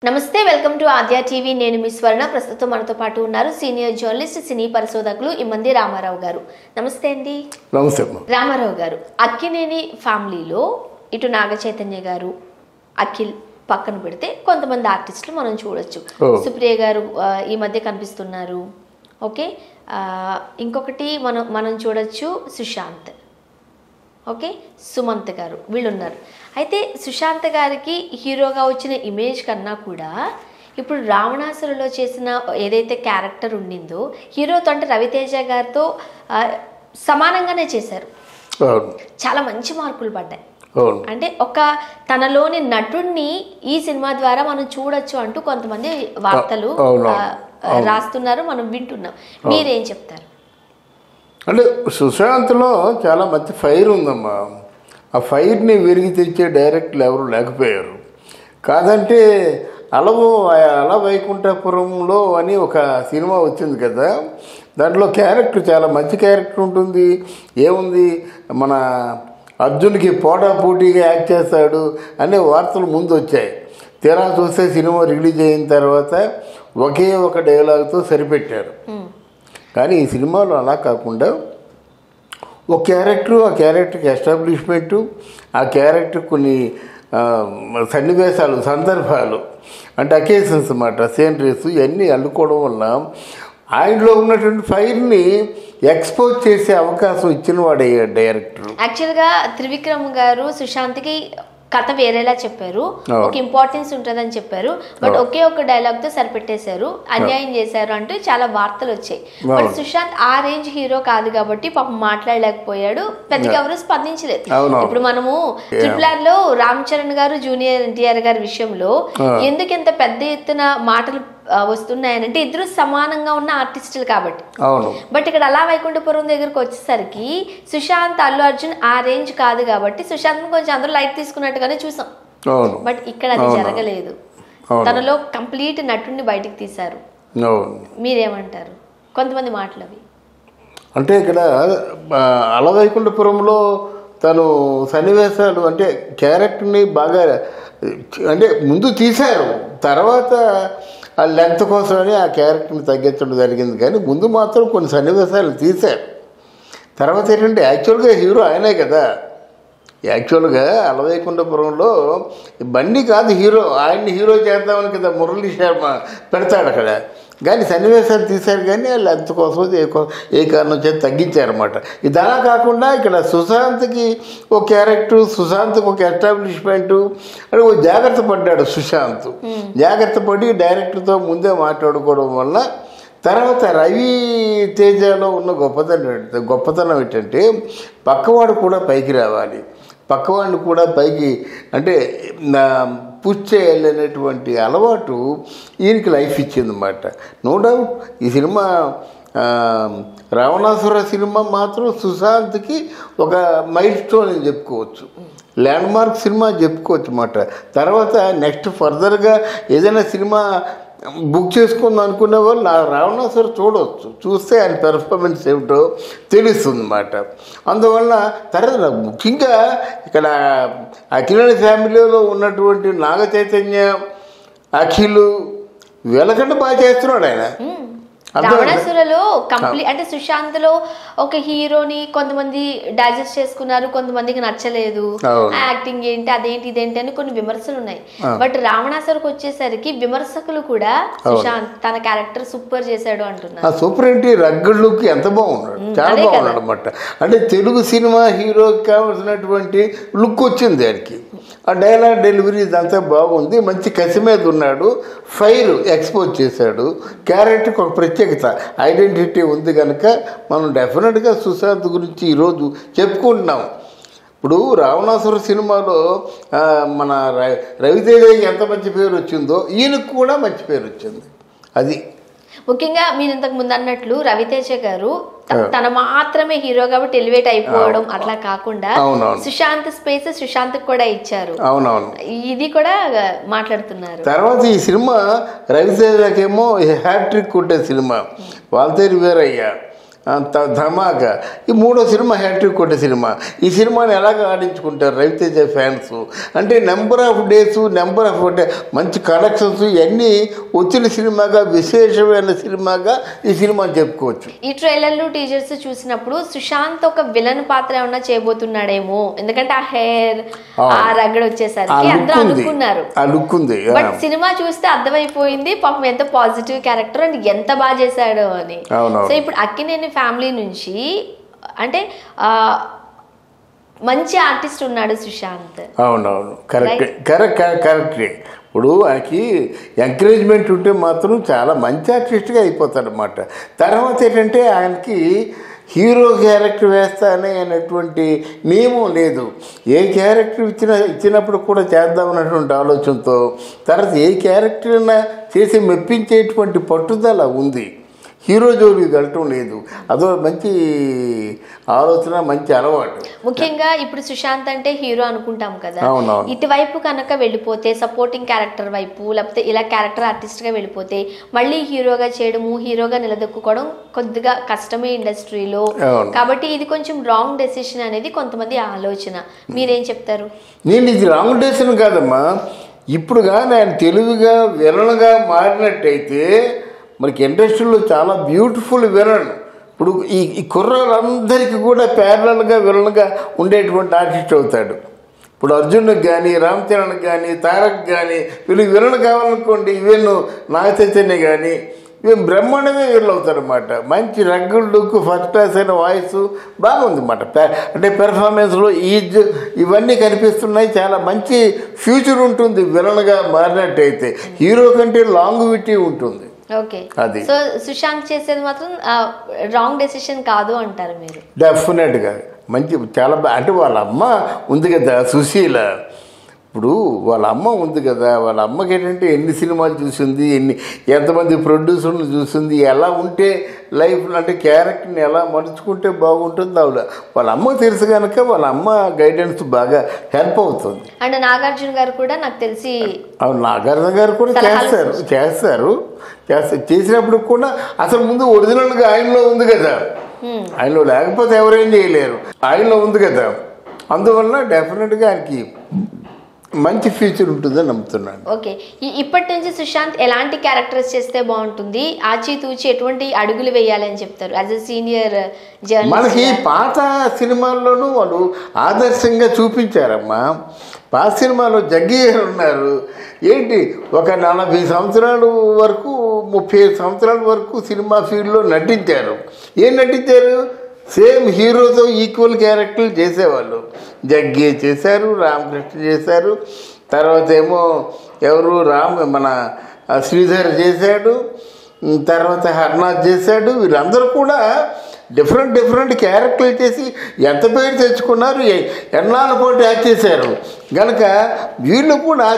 నమస్తే welcome to Aadya TV నేను మీ స్వర్ణ ప్రస్తుతం మనతో పాటు ఉన్నారు సీనియర్ జర్నలిస్ట్ సినీ పరిశోధకులు ఇమ్మంది రామారావు గారు. నమస్తే అండి. నమస్తే రామారావు గారు, అక్కినేని ఫ్యామిలీలో ఇటు నాగ చైతన్య గారు అఖిల్ పక్కన పెడితే కొంతమంది ఆర్టిస్టులు మనం చూడొచ్చు. సుప్రియ గారు ఈ మధ్య కనిపిస్తున్నారు. ఓకే, ఇంకొకటి మనం చూడొచ్చు సుశాంత్, ఓకే, సుమంత్ గారు, వీళ్ళు ఉన్నారు. అయితే సుశాంత్ గారికి హీరోగా వచ్చిన ఇమేజ్ కన్నా కూడా ఇప్పుడు రావణాసురులో చేసిన ఏదైతే క్యారెక్టర్ ఉండిందో హీరోతో అంటే రవితేజ గారితో సమానంగానే చేశారు. చాలా మంచి మార్కులు పడ్డాయి. అంటే ఒక తనలోని నటుడిని ఈ సినిమా ద్వారా మనం చూడొచ్చు అంటూ కొంతమంది వార్తలు రాస్తున్నారు, మనం వింటున్నాం. మీరేం చెప్తారు? అంటే సుశాంత్లో చాలా మంచి ఫైర్ ఉందమ్మా. ఆ ఫైర్ని విరిగి తెచ్చే డైరెక్టర్లు ఎవరు లేకపోయారు. కాదంటే అల వైకుంఠపురంలో అని ఒక సినిమా వచ్చింది కదా, దాంట్లో క్యారెక్టర్ చాలా మంచి క్యారెక్టర్ ఉంటుంది. ఏముంది, మన అర్జున్కి పోటాపోటీగా యాక్ట్ చేస్తాడు అనే వార్తలు ముందు వచ్చాయి. తీరా చూస్తే సినిమా రిలీజ్ అయిన తర్వాత ఒకే ఒక డైలాగ్తో సరిపెట్టారు. కానీ ఈ సినిమాలో అలా కాకుండా ఒక క్యారెక్టరు, ఆ క్యారెక్టర్కి ఎస్టాబ్లిష్మెంటు, ఆ క్యారెక్టర్ కొన్ని సన్నివేశాలు, సందర్భాలు అంటే అకేషన్స్ అన్నమాట, సీనరీస్ ఇవన్నీ అల్లుకోవడం వల్ల ఆయనలో ఉన్నటువంటి ఫైర్ని ఎక్స్పోజ్ చేసే అవకాశం ఇచ్చిన వాడే డైరెక్టర్. యాక్చువల్గా త్రివిక్రమ్ గారు సుశాంత్కి కథ వేరేలా చెప్పారు, ఒక ఇంపార్టెన్స్ ఉంటుందని చెప్పారు, బట్ ఒకే ఒక డైలాగ్ తో సరిపెట్టేశారు, అన్యాయం చేశారు అంటూ చాలా వార్తలు వచ్చాయి. బట్ సుశాంత్ ఆ రేంజ్ హీరో కాదు కాబట్టి పాపం మాట్లాడలేకపోయాడు, పెద్దగా ఎవరు స్పందించలేదు. ఇప్పుడు మనము RRR లో రామ్ చరణ్ గారు జూనియర్ ఎన్టీఆర్ గారి విషయంలో ఎందుకు ఇంత పెద్ద ఎత్తున మాటలు వస్తున్నాయనంటే ఇద్దరు సమానంగా ఉన్న ఆర్టిస్టులు కాబట్టి. బట్ ఇక్కడ అలా వైకుంఠపురం దగ్గరకు వచ్చేసరికి సుశాంత్ అల్లు అర్జున్ ఆ రేంజ్ కాదు కాబట్టి సుశాంత్ కొంచెం అందరూ లైట్ తీసుకున్నట్టుగానే చూసాం. బట్ ఇక్కడ అది జరగలేదు, తనలో కంప్లీట్ నటుడిని బయటికి తీశారు. మీరేమంటారు? కొంతమంది మాటలు అవి అంటే ఇక్కడ అల వైకుంఠపురంలో తను సన్నివేశాలు అంటే క్యారెక్టర్ని బాగా అంటే ముందు తీశారు, తర్వాత ఆ లెంత్ కోసమని ఆ క్యారెక్టర్ని తగ్గించడం జరిగింది. కానీ ముందు మాత్రం కొన్ని సన్నివేశాలు తీశారు. తర్వాత ఏంటంటే యాక్చువల్గా హీరో ఆయనే కదా. యాక్చువల్గా అల వైకుంఠపురంలో బండి కాదు హీరో, ఆయన్ని హీరో చేద్దామని కదా మురళీ శర్మ పెడతాడు అక్కడ. కానీ సన్నివేశాలు తీశారు, కానీ వాళ్ళు లెంత్ కోసం ఏ కారణం చేసి తగ్గించారన్నమాట. ఇది అలా కాకుండా ఇక్కడ సుశాంత్కి ఒక క్యారెక్టర్, సుశాంత్కి ఒక ఎస్టాబ్లిష్మెంటు అని ఒక జాగ్రత్త పడ్డాడు సుశాంత్. జాగ్రత్త పడి డైరెక్టర్తో ముందే మాట్లాడుకోవడం వల్ల తర్వాత రవితేజలో ఉన్న గొప్పతనం ఏంటంటే పక్కవాడు కూడా పైకి రావాలి, పక్కవాడిని కూడా పైకి అంటే పుష్ చేయాలనేటువంటి అలవాటు ఈయనకి లైఫ్ ఇచ్చిందన్నమాట. నో డౌట్ ఈ సినిమా రావణాసుర సినిమా మాత్రం సుశాంత్కి ఒక మైల్ స్టోన్ అని చెప్పుకోవచ్చు, ల్యాండ్ మార్క్ సినిమా చెప్పుకోవచ్చు అన్నమాట. తర్వాత నెక్స్ట్ ఫర్దర్గా ఏదైనా సినిమా బుక్ చేసుకుందాం అనుకునే వాళ్ళు రావణాసుర చూడవచ్చు, చూస్తే ఆయన పెర్ఫార్మెన్స్ ఏమిటో తెలుస్తుంది అన్నమాట. అందువల్ల తర్వాత ముఖ్యంగా ఇక్కడ అఖిలేని ఫ్యామిలీలో ఉన్నటువంటి నాగ చైతన్య, అఖిల్ వీళ్ళకంటే బాగా చేస్తున్నాడు ఆయన. రావణాసురలో కంప్లీట్ అంటే సుశాంత్ లో ఒక హీరోని కొంతమంది డైజెస్ట్ చేసుకున్నారు, కొంతమందికి నచ్చలేదు, యాక్టింగ్ ఏంటి అదేంటి ఇదేంటి అని కొన్ని విమర్శలు ఉన్నాయి. బట్ రావణాసురకు వచ్చేసరికి విమర్శకులు కూడా సుశాంత్ తన క్యారెక్టర్ సూపర్ చేశాడు అంటున్నారు. సూపర్ ఏంటి, రగ్గడ్ లుక్ ఎంత బాగున్నాడు, చాలా బాగున్నాడు అనమాట. అంటే తెలుగు సినిమా హీరోకి కావాల్సినటువంటి లుక్ వచ్చింది దానికి. ఆ డైలాగ్ డెలివరీ ఇదంతా బాగుంది, మంచి కసి మీద ఉన్నాడు, ఫైర్ ఎక్స్పోజ్ చేశాడు, క్యారెక్టర్కి ఒక ప్రత్యేకత ఐడెంటిటీ ఉంది కనుక మనం డెఫినెట్గా సుశాంత్ గురించి ఈరోజు చెప్పుకుంటున్నాం. ఇప్పుడు రావణాసుర సినిమాలో మన రవితేజకి ఎంత మంచి పేరు వచ్చిందో ఈయనకు కూడా మంచి పేరు వచ్చింది. అది ముఖ్యంగా మీరు ఇంతకు ముందు అన్నట్లు రవితేజ గారు తన మాత్రమే హీరో కాబట్టి ఎలివేట్ అయిపోవడం అట్లా కాకుండా సుశాంత్ స్పేస్ సుశాంత్ కూడా ఇచ్చారు. అవునవును, ఇది కూడా మాట్లాడుతున్నారు. తర్వాత ఈ సినిమా రవితేజకేమో హ్యాట్రిక్ కొట్టే సినిమా, వాల్తేరు వీరయ్య ధమాకా, ఈ మూడో సినిమా హ్యాట్రిక్ కొట్టే సినిమా. ఈ సినిమాని ఎలాగ ఆడించుకుంటారు రవితేజ ఫ్యాన్స్? అంటే number of days, number of అంటే మంచి కలెక్షన్స్ ఇవన్నీ వచ్చిన సినిమాగా, విశేషమైన సినిమాగా ఈ సినిమా చెప్పుకోవచ్చు. ఈ ట్రైలర్లు టీజర్స్ చూసినప్పుడు సుశాంత్ ఒక విలన్ పాత్ర ఏమన్నా చేయబోతున్నాడేమో, ఎందుకంటే ఆ హెయిర్, ఆ రగడ వచ్చేసరికి అందరూ అనుకున్నారు. ఆ లుక్ ఉంది. బట్ సినిమా చూస్తే అర్థమైపోయింది పాపం ఎంత పాజిటివ్ క్యారెక్టర్ అండ్ ఎంత బాగా చేశాడు అని. సో ఇప్పుడు అక్కినేని ఫ్యామిలీ నుంచి అంటే మంచి ఆర్టిస్ట్ ఉన్నాడు సుశాంత్. అవునవును, కరెక్ట్. ఇప్పుడు ఆయనకి ఎంకరేజ్మెంట్ ఉంటే మాత్రం చాలా మంచి ఆర్టిస్ట్గా అయిపోతాడు అన్నమాట. తర్వాత ఏంటంటే ఆయనకి హీరో క్యారెక్టర్ వేస్తానే అనేటువంటి నియమం లేదు. ఏ క్యారెక్టర్ ఇచ్చినప్పుడు కూడా చేద్దామన్నటువంటి ఆలోచనతో, తర్వాత ఏ క్యారెక్టర్ అయినా చేసి మెప్పించేటువంటి పట్టుదల ఉంది. హీరో జోలికి వెళ్ళటం లేదు. అదో మంచి ఆలోచన, మంచి అలవాటు. ముఖ్యంగా ఇప్పుడు సుశాంత్ అంటే హీరో అనుకుంటాం కదా, అవునవును. ఇటువైపు కనుక వెళ్ళిపోతే సపోర్టింగ్ క్యారెక్టర్ వైపు, లేకపోతే ఇలా క్యారెక్టర్ ఆర్టిస్ట్గా వెళ్ళిపోతే మళ్ళీ హీరోగా చేయడము, హీరోగా నిలదొక్కుకోవడం కొద్దిగా కష్టమే ఇండస్ట్రీలో. కాబట్టి ఇది కొంచెం రాంగ్ డెసిషన్ అనేది కొంతమంది ఆలోచన. మీరేం చెప్తారు? నేను ఇది రాంగ్ డెసిషన్ కాదమ్మా. ఇప్పుడు కానీ ఆయన తెలివిగా విలన్గా మారినట్టయితే మనకి ఇండస్ట్రీలో చాలా బ్యూటిఫుల్ విలన్. ఇప్పుడు ఈ కుర్రాళ్ళందరికీ కూడా ప్యారలల్గా విలన్గా ఉండేటువంటి ఆర్టిస్ట్ అవుతాడు. ఇప్పుడు అర్జున్కి కానీ, రామ్ చరణ్కి కానీ, తారక్ కానీ వీళ్ళకి విలన్ కావాలనుకోండి, ఈవెన్ నాగ చైతన్య కానీ ఇవి బ్రహ్మాండమే వీళ్ళు అవుతారు అన్నమాట. మంచి రగ్గుల్ లుక్, ఫస్ట్ క్లాస్ అయిన వాయిస్ బాగుంది అన్నమాట. అంటే పెర్ఫార్మెన్స్లో ఈజ్ ఇవన్నీ కనిపిస్తున్నాయి. చాలా మంచి ఫ్యూచర్ ఉంటుంది విలన్గా మారినట్టయితే. హీరో కంటే లాంగ్విటీ ఉంటుంది. ఓకే, సో సుశాంత్ చేసేది మాత్రం రాంగ్ డెసిషన్ కాదు అంటారు మీరు? డెఫినెట్గా మంచి, చాలా అంటే వాళ్ళ అమ్మ ఉంది కదా సుశీల. ఇప్పుడు వాళ్ళ అమ్మ ఉంది కదా, వాళ్ళ అమ్మకి ఏంటంటే ఎన్ని సినిమాలు చూసింది, ఎంతమంది ప్రొడ్యూసర్లు చూసింది, ఎలా ఉంటే లైఫ్లో అంటే క్యారెక్టర్ని ఎలా మలుచుకుంటే బాగుంటుంది ఆవిడ. వాళ్ళ అమ్మకి తెలుసు కనుక వాళ్ళ అమ్మ గైడెన్స్ బాగా హెల్ప్ అవుతుంది. అండ్ నాగార్జున గారు కూడా నాకు తెలిసి, అవును, నాగార్జున గారు కూడా చేస్తారు. చేసినప్పుడు కూడా అసలు ముందు ఒరిజినల్గా ఆయనలో ఉంది కదా, ఆయనలో లేకపోతే ఎవరేం చేయలేరు, ఆయనలో ఉంది కదా. అందువల్ల డెఫినెట్గా ఆయనకి మంచి ఫ్యూచర్ ఉంటుందని నమ్ముతున్నాను. ఓకే, ఇప్పటి నుంచి సుశాంత్ ఎలాంటి క్యారెక్టర్స్ చేస్తే బాగుంటుంది, ఆచితూచి ఎటువంటి అడుగులు వేయాలని చెప్తారు యాజ్ ఎ సీనియర్ జర్నలిస్ట్? మనకి పాత సినిమాల్లోనూ వాళ్ళు ఆదర్శంగా చూపించారమ్మా. పాత సినిమాలో జగ్గి గారు ఉన్నారు. ఏంటి, ఒక 40 సంవత్సరాల వరకు, 30 సంవత్సరాల వరకు సినిమా ఫీల్డ్లో నటించారు. ఏం నటించారు? సేమ్ హీరోతో ఈక్వల్ క్యారెక్టర్లు చేసేవాళ్ళు. జగ్గి చేశారు, రామకృష్ణ చేశారు, తర్వాత ఏమో ఎవరు మన శ్రీధర్ చేశాడు, తర్వాత హర్నాథ్ చేశాడు. వీళ్ళందరూ కూడా డిఫరెంట్ క్యారెక్టర్లు చేసి ఎంత పేరు తెచ్చుకున్నారు, ఎన్నాళ్ళ పాటు యాక్ట్ చేశారు. కనుక వీళ్ళు కూడా